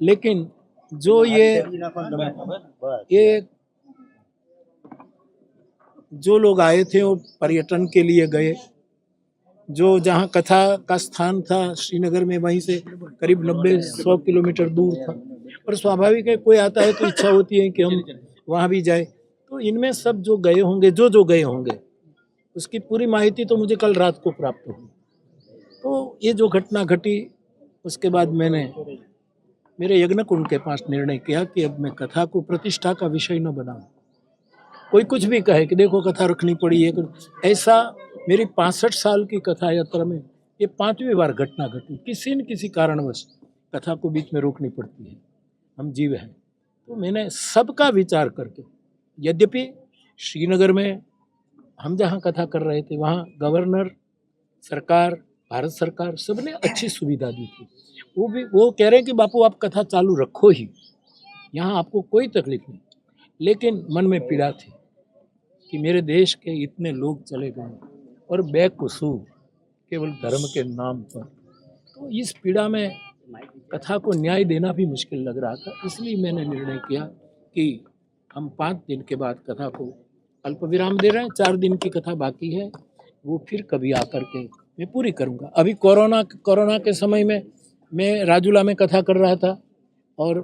लेकिन जो ये जो लोग आए थे वो पर्यटन के लिए गए, जो जहाँ कथा का स्थान था श्रीनगर में वहीं से करीब 90-100 किलोमीटर दूर था, और स्वाभाविक है कोई आता है तो इच्छा होती है कि हम वहाँ भी जाए। तो इनमें सब जो गए होंगे, जो गए होंगे, उसकी पूरी माहिती तो मुझे कल रात को प्राप्त हुई। तो ये जो घटना घटी, उसके बाद मैंने मेरे यज्ञ कुंड के पास निर्णय किया कि अब मैं कथा को प्रतिष्ठा का विषय न बनाऊं। कोई कुछ भी कहे कि देखो कथा रखनी पड़ी है, ऐसा मेरी 65 साल की कथा यात्रा में ये 5वीं बार घटना घटी। किसी न किसी कारणवश कथा को बीच में रोकनी पड़ती है, हम जीव हैं। तो मैंने सबका विचार करके, यद्यपि श्रीनगर में हम जहाँ कथा कर रहे थे वहाँ गवर्नर, सरकार, भारत सरकार सबने अच्छी सुविधा दी थी। वो कह रहे हैं कि बापू आप कथा चालू रखो ही, यहाँ आपको कोई तकलीफ नहीं। लेकिन मन में पीड़ा थी कि मेरे देश के इतने लोग चले गए और बेकसूर केवल धर्म के नाम पर। तो इस पीड़ा में कथा को न्याय देना भी मुश्किल लग रहा था। इसलिए मैंने निर्णय किया कि हम 5 दिन के बाद कथा को अल्प विराम दे रहे हैं। 4 दिन की कथा बाकी है, वो फिर कभी आकर के मैं पूरी करूँगा। अभी कोरोना के समय में मैं राजूला में कथा कर रहा था और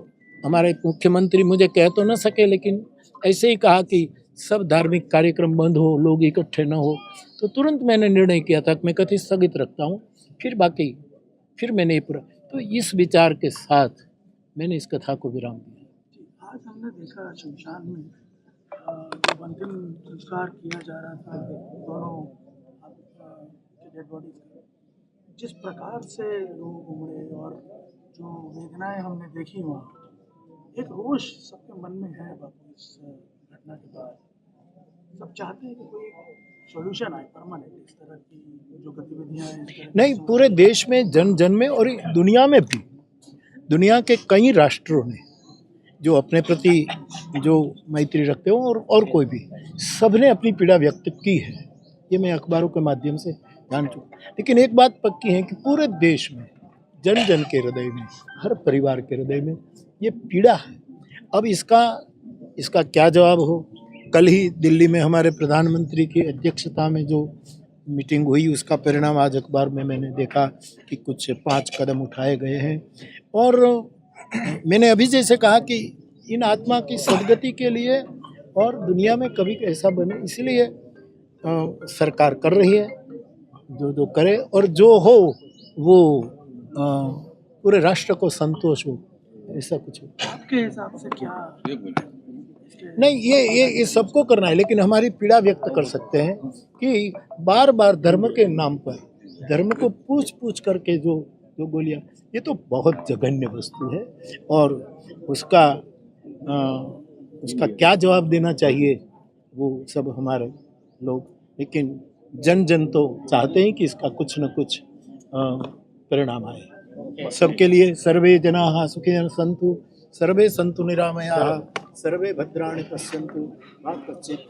हमारे मुख्यमंत्री मुझे कह तो न सके, लेकिन ऐसे ही कहा कि सब धार्मिक कार्यक्रम बंद हो, लोग इकट्ठे न हो। तो तुरंत मैंने निर्णय किया था कि मैं कथा स्थगित रखता हूँ, फिर मैंने ये पूरा। तो इस विचार के साथ मैंने इस कथा को विराम दिया। आज हमने देखा शमशान में जब अंतिम संस्कार किया जा रहा था दोनों डेड बॉडीज का, जिस प्रकार से लोग उमड़े और जो वेदनाएं हमने देखी वहाँ, एक रोष सबके मन में है। बापू इस घटना के बाद सब चाहते हैं कि कोई सॉल्यूशन आए परमानेंट। इस तरह की जो गतिविधियाँ हैं नहीं, पूरे देश में जन में और दुनिया में भी, दुनिया के कई राष्ट्रों ने जो अपने प्रति जो मैत्री रखते हो और कोई भी, सबने अपनी पीड़ा व्यक्त की है। ये मैं अखबारों के माध्यम से जान चुका। लेकिन एक बात पक्की है कि पूरे देश में जन के हृदय में, हर परिवार के हृदय में ये पीड़ा है। अब इसका क्या जवाब हो। कल ही दिल्ली में हमारे प्रधानमंत्री की अध्यक्षता में जो मीटिंग हुई, उसका परिणाम आज अखबार में मैंने देखा कि कुछ 5 कदम उठाए गए हैं। और मैंने अभी जैसे कहा कि इन आत्मा की सदगति के लिए और दुनिया में कभी ऐसा बने, इसलिए सरकार कर रही है जो करे, और जो हो वो पूरे राष्ट्र को संतोष हो, ऐसा कुछ हो। आपके हिसाब से क्या? नहीं, ये सबको करना है, लेकिन हमारी पीड़ा व्यक्त कर सकते हैं कि बार बार धर्म के नाम पर, धर्म को पूछ करके जो गोलियां, ये तो बहुत जघन्य वस्तु है। और उसका क्या जवाब देना चाहिए वो सब हमारे लोग, लेकिन जन तो चाहते हैं कि इसका कुछ न कुछ परिणाम आए सबके लिए। सर्वे जनाः सुखिनः सन्तु, सर्वे सन्तु निरामयाः, सर्वे भद्राणि पश्यन्तु, मा कश्चित्